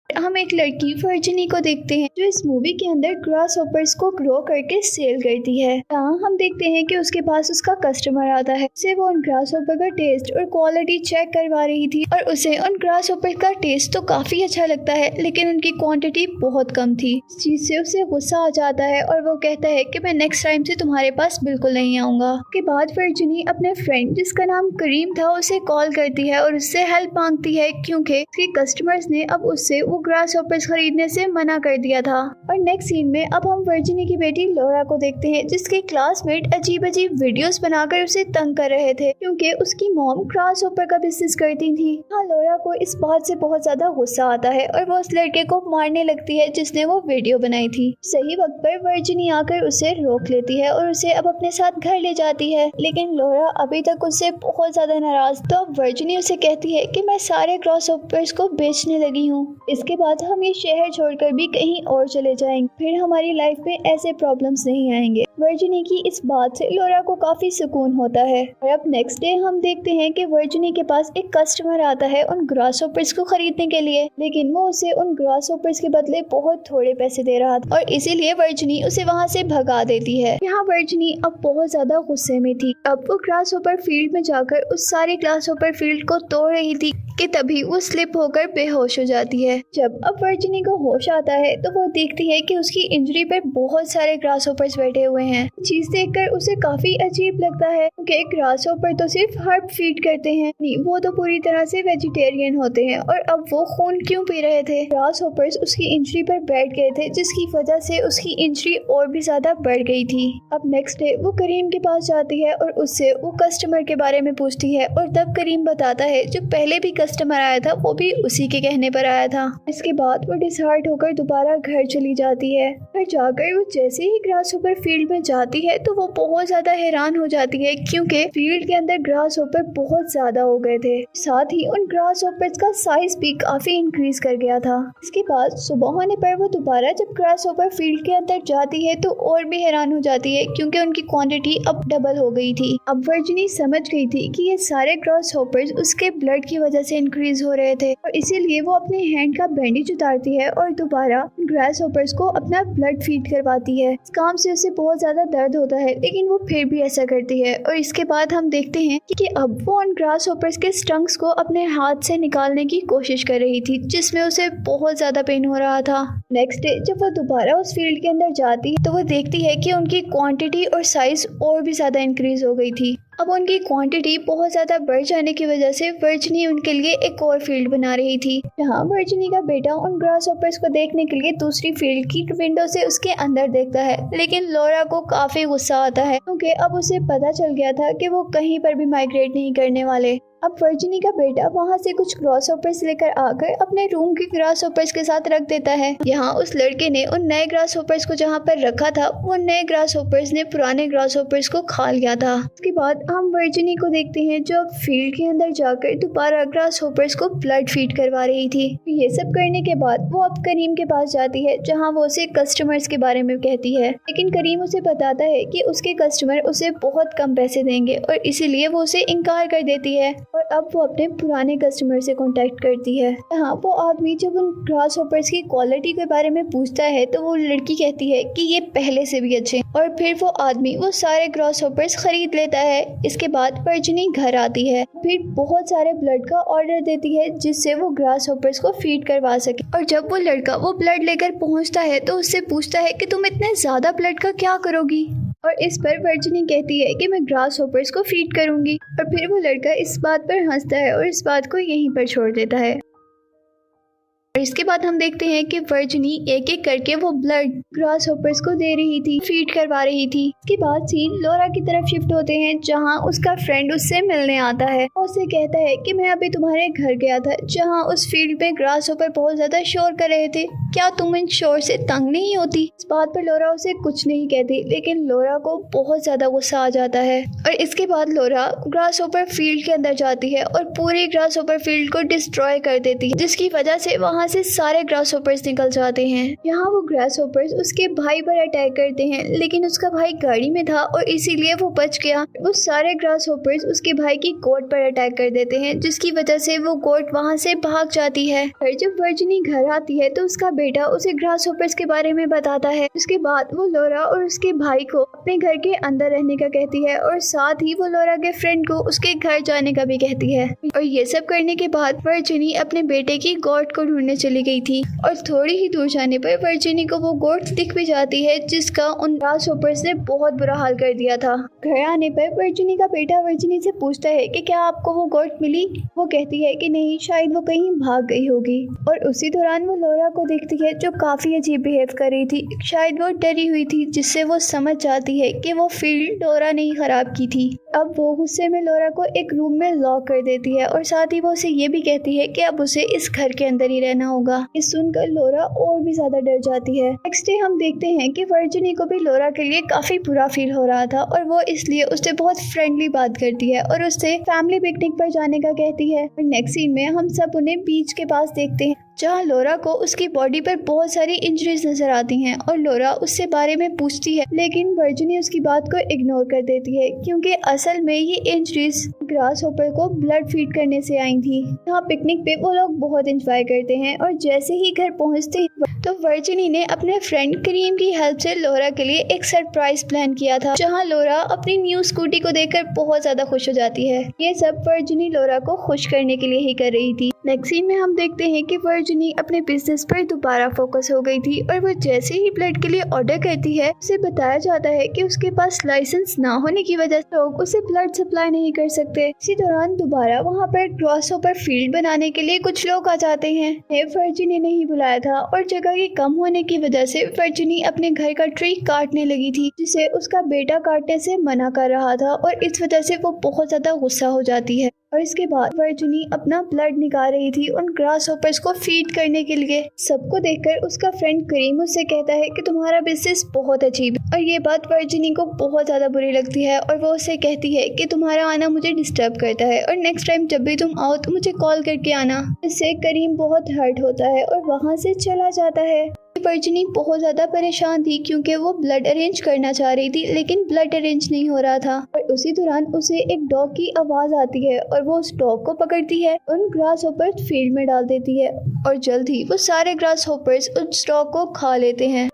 हम एक लड़की वर्जिनी को देखते हैं जो इस मूवी के अंदर ग्रास होपर्स को ग्रो करके सेल करती है। यहाँ हम देखते हैं कि उसके पास उसका कस्टमर आता है, उसे वो उन ग्रास होपर का टेस्ट और क्वालिटी चेक करवा रही थी और उसे उन ग्रास होपर का टेस्ट तो काफी अच्छा लगता है, लेकिन उनकी क्वांटिटी बहुत कम थी। इस चीज से उसे गुस्सा आ जाता है और वो कहता है कि मैं नेक्स्ट टाइम से तुम्हारे पास बिल्कुल नहीं आऊंगा। उसके बाद वर्जिनी अपने फ्रेंड जिसका नाम करीम था उसे कॉल करती है और उससे हेल्प मांगती है, क्योंकि उसके कस्टमर्स ने अब उससे वो ग्रास होपर्स खरीदने से मना कर दिया था। और नेक्स्ट सीन में अब हम वर्जिनी की बेटी लोरा को देखते हैं जिसके क्लासमेट अजीब अजीब वीडियोस बनाकर उसे तंग कर रहे थे, क्योंकि उसकी मॉम ग्रास होपर का बिजनेस करती थी। हाँ, लोरा को इस बात से बहुत ज्यादा गुस्सा आता है और वो उस लड़के को मारने लगती है जिसने वो वीडियो बनाई थी। सही वक्त पर वर्जिनी आकर उसे रोक लेती है और उसे अब अपने साथ घर ले जाती है, लेकिन लोरा अभी तक उससे बहुत ज्यादा नाराज। तो अब वर्जिनी उसे कहती है कि मैं सारे ग्रास होपर्स को बेचने लगी हूँ, इसके बाद हम ये शहर छोड़कर भी कहीं और चले जाएंगे, फिर हमारी लाइफ में ऐसे प्रॉब्लम्स नहीं आएंगे। वर्जिनी की इस बात से लोरा को काफी सुकून होता है। और अब नेक्स्ट डे हम देखते हैं कि वर्जिनी के पास एक कस्टमर आता है उन ग्रास होपर्स को खरीदने के लिए, लेकिन वो उसे उन ग्रास होपर्स के बदले बहुत थोड़े पैसे दे रहा था और इसीलिए वर्जिनी उसे वहाँ से भगा देती है। यहाँ वर्जिनी अब बहुत ज्यादा गुस्से में थी। अब वो ग्रास होपर फील्ड में जाकर उस सारे ग्रास होपर फील्ड को तोड़ रही थी कि तभी वो स्लिप होकर बेहोश हो जाती है। जब अब वर्जिनी को होश आता है तो वो देखती है कि उसकी इंजरी पर बहुत सारे ग्रास होपर्स बैठे हुए हैं। चीज देखकर उसे काफी अजीब लगता है क्योंकि ग्रास होपर तो सिर्फ हर्ब फीड करते हैं, नहीं वो तो पूरी तरह से वेजिटेरियन होते हैं। और अब वो खून क्यों पी रहे थे? ग्रास होपर्स उसकी इंजरी पर बैठ गए थे जिसकी वजह से उसकी इंजरी और भी ज्यादा बढ़ गई थी। अब नेक्स्ट डे वो करीम के पास जाती है और उससे वो कस्टमर के बारे में पूछती है और तब करीम बताता है जो पहले भी कस्टमर आया था वो भी उसी के कहने पर आया था। इसके बाद वो डिसहार्ट होकर दोबारा घर चली जाती है। घर जाकर वो जैसे ही ग्रास होपर फील्ड में जाती है तो वो बहुत ज्यादा हैरान हो जाती है क्योंकि फील्ड के अंदर ग्रास होपर बहुत ज्यादा हो गए थे, साथ ही उन ग्रास होपर्स का साइज भी काफी इंक्रीज कर गया था। इसके बाद सुबह होने पर वो दोबारा जब ग्रास होपर फील्ड के अंदर जाती है तो और भी हैरान हो जाती है क्योंकि उनकी क्वांटिटी अब डबल हो गई थी। अब वर्जिनी समझ गई थी कि ये सारे ग्रास होपर्स उसके ब्लड की वजह से इंक्रीज हो रहे थे और इसीलिए वो अपने हैंड का बैंडेज उतारती है और दोबारा ग्रास होपर्स को अपना ब्लड फीड करवाती है। इस काम से उसे बहुत ज्यादा दर्द होता है लेकिन वो फिर भी ऐसा करती है। और इसके बाद हम देखते हैं कि अब वो उन ग्रास होपर्स के स्टंक्स को अपने हाथ से निकालने की कोशिश कर रही थी जिसमें उसे बहुत ज्यादा पेन हो रहा था। नेक्स्ट डे जब वो दोबारा उस फील्ड के अंदर जाती तो वो देखती है कि उनकी क्वांटिटी और साइज और भी ज्यादा इंक्रीज हो गई थी। अब उनकी क्वांटिटी बहुत ज्यादा बढ़ जाने की वजह से वर्जिनी उनके लिए एक और फील्ड बना रही थी। यहाँ वर्जिनी का बेटा उन ग्रास होपर्स को देखने के लिए दूसरी फील्ड की विंडो से उसके अंदर देखता है, लेकिन लोरा को काफी गुस्सा आता है क्योंकि अब उसे पता चल गया था कि वो कहीं पर भी माइग्रेट नहीं करने वाले। अब वर्जिनी का बेटा वहाँ से कुछ ग्रास होपर्स लेकर आकर अपने रूम के ग्रास होपर्स के साथ रख देता है। यहाँ उस लड़के ने उन नए ग्रास होपर्स को जहाँ पर रखा था वो नए ग्रास होपर्स ने पुराने ग्रास होपर्स को खा लिया था। उसके बाद हम वर्जिनी को देखते हैं जो अब फील्ड के अंदर जाकर दोबारा ग्रास होपर्स को ब्लड फीड करवा रही थी। ये सब करने के बाद वो अब करीम के पास जाती है जहाँ वो उसे कस्टमर्स के बारे में कहती है, लेकिन करीम उसे बताता है कि उसके कस्टमर उसे बहुत कम पैसे देंगे और इसीलिए वो उसे इनकार कर देती है। और अब वो अपने पुराने कस्टमर से कांटेक्ट करती है। यहाँ वो आदमी जब उन ग्रास होपर्स की क्वालिटी के बारे में पूछता है तो वो लड़की कहती है कि ये पहले से भी अच्छे, और फिर वो आदमी वो सारे ग्रास होपर्स खरीद लेता है। इसके बाद वर्जिनी घर आती है, फिर बहुत सारे ब्लड का ऑर्डर देती है जिससे वो ग्रास होपर्स को फीड करवा सके। और जब वो लड़का वो ब्लड लेकर पहुँचता है तो उससे पूछता है कि तुम इतने ज्यादा ब्लड का क्या करोगी? और इस पर वर्जिनी कहती है कि मैं ग्रास होपर्स को फीड करूंगी। और फिर वो लड़का इस बात पर हंसता है और इस बात को यहीं पर छोड़ देता है। और इसके बाद हम देखते हैं कि वर्जिनी एक एक करके वो ब्लड ग्रास होपर्स को दे रही थी, फीड करवा रही थी। इसके बाद सीन लोरा की तरफ शिफ्ट होते हैं जहां उसका फ्रेंड उससे मिलने आता है और उसे कहता है कि मैं अभी तुम्हारे घर गया था जहां उस फील्ड में ग्रास होपर बहुत ज्यादा शोर कर रहे थे, क्या तुम इन शोर से तंग नहीं होती? इस बात पर लोरा उसे कुछ नहीं कहती, लेकिन लोरा को बहुत ज्यादा गुस्सा आ जाता है। और इसके बाद लोरा ग्रास होपर फील्ड के अंदर जाती है और पूरी ग्रास होपर फील्ड को डिस्ट्रॉय कर देती है, जिसकी वजह से वहाँ वहाँ से सारे ग्रास होपर्स निकल जाते हैं। यहाँ वो ग्रास होपर्स उसके भाई पर अटैक करते हैं, लेकिन उसका भाई गाड़ी में था और इसीलिए वो बच गया। वो सारे ग्रास होपर्स उसके भाई की गोट पर अटैक कर देते हैं, जिसकी वजह से वो गोट वहाँ से भाग जाती है। फिर जब वर्जिनी घर आती है तो उसका बेटा उसे ग्रास होपर्स के बारे में बताता है। उसके बाद वो लोरा और उसके भाई को अपने घर के अंदर रहने का कहती है और साथ ही वो लोरा के फ्रेंड को उसके घर जाने का भी कहती है। और ये सब करने के बाद वर्जिनी अपने बेटे की गोट को ढूंढने चली गई थी और थोड़ी ही दूर जाने पर वर्जिनी को वो गोट दिख भी जाती है, जिसका उन ग्रास होपर्स ने बहुत बुरा हाल कर दिया था। घर आने पर वर्जिनी का बेटा वर्जिनी से पूछता है कि क्या आपको वो गोट मिली। वो कहती है कि नहीं, शायद वो कहीं भाग गई होगी। और उसी दौरान वो लोरा को देखती है जो काफी अजीब बिहेव कर रही थी। शायद वो डरी हुई थी, जिससे वो समझ जाती है कि वो फील्ड लोरा ने ही खराब की थी। अब वो गुस्से में लोरा को एक रूम में लॉक कर देती है और साथ ही वो उसे ये भी कहती है कि अब उसे इस घर के अंदर ही रहना होगा। ये सुनकर लोरा और भी ज्यादा डर जाती है। नेक्स्ट डे हम देखते हैं कि वर्जिनी को भी लोरा के लिए काफी बुरा फील हो रहा था और वो इसलिए उससे बहुत फ्रेंडली बात करती है और उससे फैमिली पिकनिक पर जाने का कहती है। और नेक्स्ट सीन में हम सब उन्हें बीच के पास देखते हैं, जहाँ लोरा को उसकी बॉडी पर बहुत सारी इंजरीज नजर आती हैं और लोरा उससे बारे में पूछती है, लेकिन वर्जिनी उसकी बात को इग्नोर कर देती है क्योंकि असल में ये इंजरीज ग्रास होपर को ब्लड फीड करने से आई थी। यहाँ पिकनिक पे वो लोग बहुत एंजॉय करते हैं और जैसे ही घर पहुँचते हैं तो वर्जिनी ने अपने फ्रेंड करीम की हेल्प से लोरा के लिए एक सरप्राइज प्लान किया था, जहाँ लोरा अपनी न्यू स्कूटी को देखकर बहुत ज्यादा खुश हो जाती है। ये सब वर्जिनी लोरा को खुश करने के लिए ही कर रही थी। नेक्स्ट सीन में हम देखते हैं कि वर्जिनी अपने बिजनेस पर दोबारा फोकस हो गई थी और वो जैसे ही ब्लड के लिए ऑर्डर करती है, उसे बताया जाता है कि उसके पास लाइसेंस ना होने की वजह से लोग उसे ब्लड सप्लाई नहीं कर सकते। इसी दौरान दोबारा वहाँ पर ग्रास होपर फील्ड बनाने के लिए कुछ लोग आ जाते हैं। वर्जिनी ने ही बुलाया था और जगह की कम होने की वजह से वर्जिनी अपने घर का ट्री काटने लगी थी, जिसे उसका बेटा काटने से मना कर रहा था और इस वजह से वो बहुत ज्यादा गुस्सा हो जाती है। और इसके बाद वर्जिनी अपना ब्लड निकाल रही थी उन ग्रास होपर्स को फीड करने के लिए। सबको देखकर उसका फ्रेंड करीम उससे कहता है कि तुम्हारा बिजनेस बहुत अजीब है। और ये बात वर्जिनी को बहुत ज्यादा बुरी लगती है और वो उसे कहती है कि तुम्हारा आना मुझे डिस्टर्ब करता है और नेक्स्ट टाइम जब भी तुम आओ तो मुझे कॉल करके आना। इससे करीम बहुत हर्ट होता है और वहाँ से चला जाता है। वर्जिनी बहुत ज्यादा परेशान थी क्योंकि वो ब्लड अरेंज करना चाह रही थी, लेकिन ब्लड अरेंज नहीं हो रहा था। और उसी दौरान उसे एक डॉग की आवाज आती है और वो उस डॉग को पकड़ती है, उन ग्रास होपर्स फील्ड में डाल देती है और जल्द ही वो सारे ग्रास होपर्स उस डॉग को खा लेते हैं।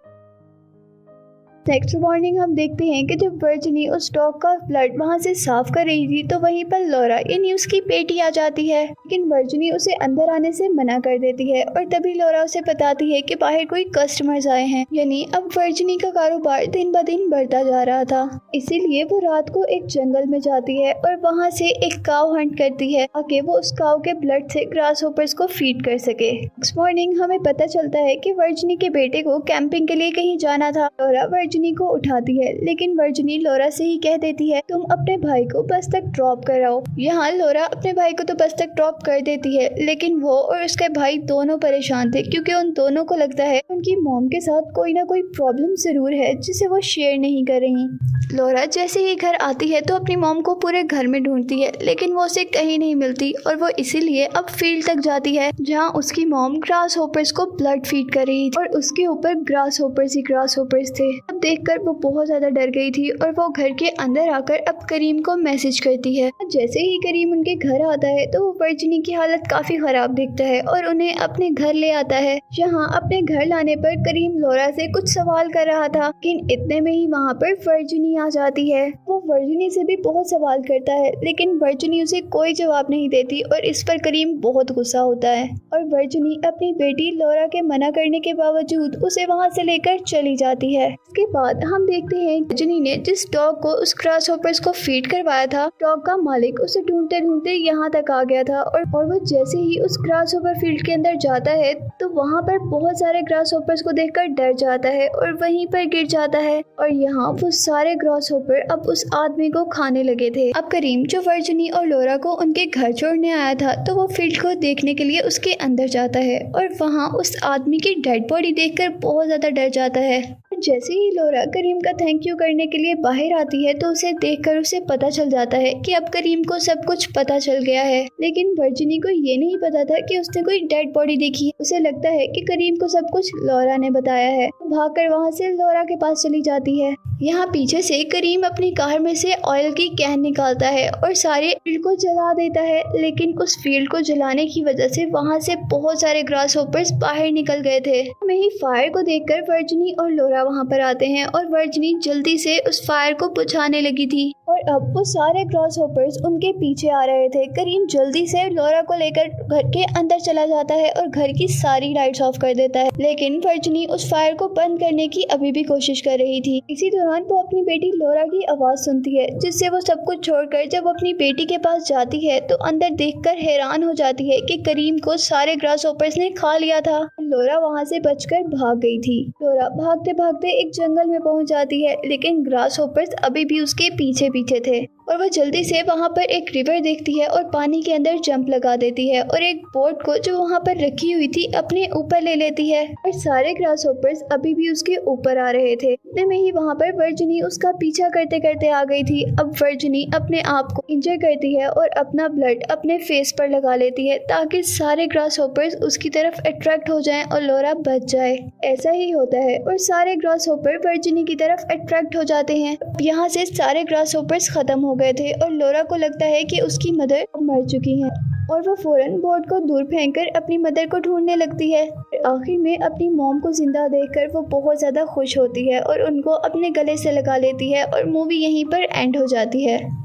नेक्स्ट मॉर्निंग हम देखते हैं कि जब वर्जिनी उस डॉग का ब्लड वहाँ से साफ कर रही थी तो वहीं पर लोरा इन उसकी बेटी आ जाती है, लेकिन वर्जिनी उसे अंदर आने से मना कर देती है और तभी लोरा उसे बताती है कि बाहर कोई कस्टमर्स आए हैं। यानी अब वर्जिनी का कारोबार दिन ब दिन बढ़ता जा रहा था, इसीलिए वो रात को एक जंगल में जाती है और वहाँ से एक काव हंट करती है ताकि वो उस काव के ब्लड से ग्रास होपर्स को फीड कर सके। नेक्स्ट मॉर्निंग हमें पता चलता है कि वर्जिनी के बेटे को कैंपिंग के लिए कहीं जाना था। लोरा वर्जिनी को उठाती है, लेकिन वर्जिनी लोरा से ही कह देती है तुम अपने भाई को बस तक ड्रॉप कराओ। यहाँ लोरा अपने भाई को तो बस तक ड्रॉप कर देती है, लेकिन वो और उसके भाई दोनों परेशान थे क्योंकि उन दोनों को लगता है उनकी मॉम के साथ कोई ना कोई प्रॉब्लम जरूर है जिसे वो शेयर नहीं कर रही। लोरा जैसे ही घर आती है तो अपनी मॉम को पूरे घर में ढूंढती है, लेकिन वो उसे कहीं नहीं मिलती और वो इसीलिए अब फील्ड तक जाती है जहाँ उसकी मॉम ग्रास होपर्स को ब्लड फीड कर रही थी और उसके ऊपर ग्रास होपर्स ही ग्रास होपर्स थे। अब देखकर वो बहुत ज्यादा डर गई थी और वो घर के अंदर आकर अब करीम को मैसेज करती है। जैसे ही करीम उनके घर आता है तो वो वर्जिनी की हालत काफी खराब दिखता है और उन्हें अपने घर ले आता है। जहाँ अपने घर लाने पर करीम लोरा से कुछ सवाल कर रहा था, लेकिन इतने में ही वहाँ पर वर्जिनी आ जाती है। वो वर्जिनी से भी बहुत सवाल करता है, लेकिन वर्जिनी उसे कोई जवाब नहीं देती और इस पर करीम बहुत गुस्सा होता है और वर्जिनी अपनी बेटी लोरा के मना करने के बावजूद उसे वहाँ से लेकर चली जाती है। इसके बाद हम देखते हैं वर्जिनी ने जिस डॉग को उस ग्रास होपर्स को फीड करवाया था, डॉग का मालिक उसे ढूंढते ढूंढते यहाँ तक आ गया था और वो जैसे ही उस ग्रास होपर फील्ड के अंदर जाता है तो वहाँ पर बहुत सारे ग्रास होपर्स को देखकर डर जाता है और वहीं पर गिर जाता है और यहाँ वो सारे ग्रास होपर अब उस आदमी को खाने लगे थे। अब करीम जो वर्जिनी और लोरा को उनके घर छोड़ने आया था तो वो फील्ड को देखने के लिए उसके अंदर जाता है और वहाँ उस आदमी की डेड बॉडी देखकर बहुत ज्यादा डर जाता है। जैसे ही लोरा करीम का थैंक यू करने के लिए बाहर आती है तो उसे देखकर उसे पता चल जाता है कि अब करीम को सब कुछ पता चल गया है। लेकिन वर्जिनी को ये नहीं पता था कि उसने कोई डेड बॉडी देखी है। उसे लगता है कि करीम को सब कुछ लोरा ने बताया है। भागकर वहाँ से लोरा के पास चली जाती है। यहाँ पीछे से करीम अपनी कार में से ऑयल की कैन निकालता है और सारे फील्ड को जला देता है। लेकिन उस फील्ड को जलाने की वजह से वहाँ से बहुत सारे ग्रास होपर्स बाहर निकल गए थे। में ही फायर को देखकर वर्जिनी और लोरा वहाँ पर आते हैं और वर्जिनी जल्दी से उस फायर को बुझाने लगी थी और अब वो सारे ग्रास होपर्स उनके पीछे आ रहे थे। करीम जल्दी से लोरा को लेकर घर के अंदर चला जाता है और घर की सारी लाइट्स ऑफ कर देता है। लेकिन वर्जिनी उस फायर को बंद करने की अभी भी कोशिश कर रही थी। इसी दौरान वो अपनी बेटी लोरा की आवाज सुनती है, जिससे वो सब कुछ छोड़कर जब अपनी बेटी के पास जाती है तो अंदर देखकर हैरान हो जाती है कि करीम को सारे ग्रास होपर्स ने खा लिया था। लोरा वहाँ से बचकर भाग गई थी। लोरा भागते भागते एक जंगल में पहुँच जाती है, लेकिन ग्रास होपर्स अभी भी उसके पीछे पीछे थे और वो जल्दी से वहाँ पर एक रिवर देखती है और पानी के अंदर जंप लगा देती है और एक बोट को जो वहाँ पर रखी हुई थी अपने ऊपर ले लेती है और सारे ग्रास होपर्स अभी भी उसके ऊपर आ रहे थे। इतने में ही वहाँ पर वर्जिनी उसका पीछा करते करते आ गई थी। अब वर्जिनी अपने आप को इंजर करती है और अपना ब्लड अपने फेस पर लगा लेती है ताकि सारे ग्रास होपर्स उसकी तरफ अट्रैक्ट हो जाएं और लोरा बच जाए। ऐसा ही होता है और सारे ग्रास होपर वर्जिनी की तरफ अट्रैक्ट हो जाते हैं। यहाँ से सारे ग्रास होपर्स खत्म हो गए थे और लोरा को लगता है कि उसकी मदर मर चुकी हैं और वो फौरन बोर्ड को दूर फेंककर अपनी मदर को ढूंढने लगती है। आखिर में अपनी मॉम को जिंदा देखकर वो बहुत ज्यादा खुश होती है और उनको अपने गले से लगा लेती है और मूवी यहीं पर एंड हो जाती है।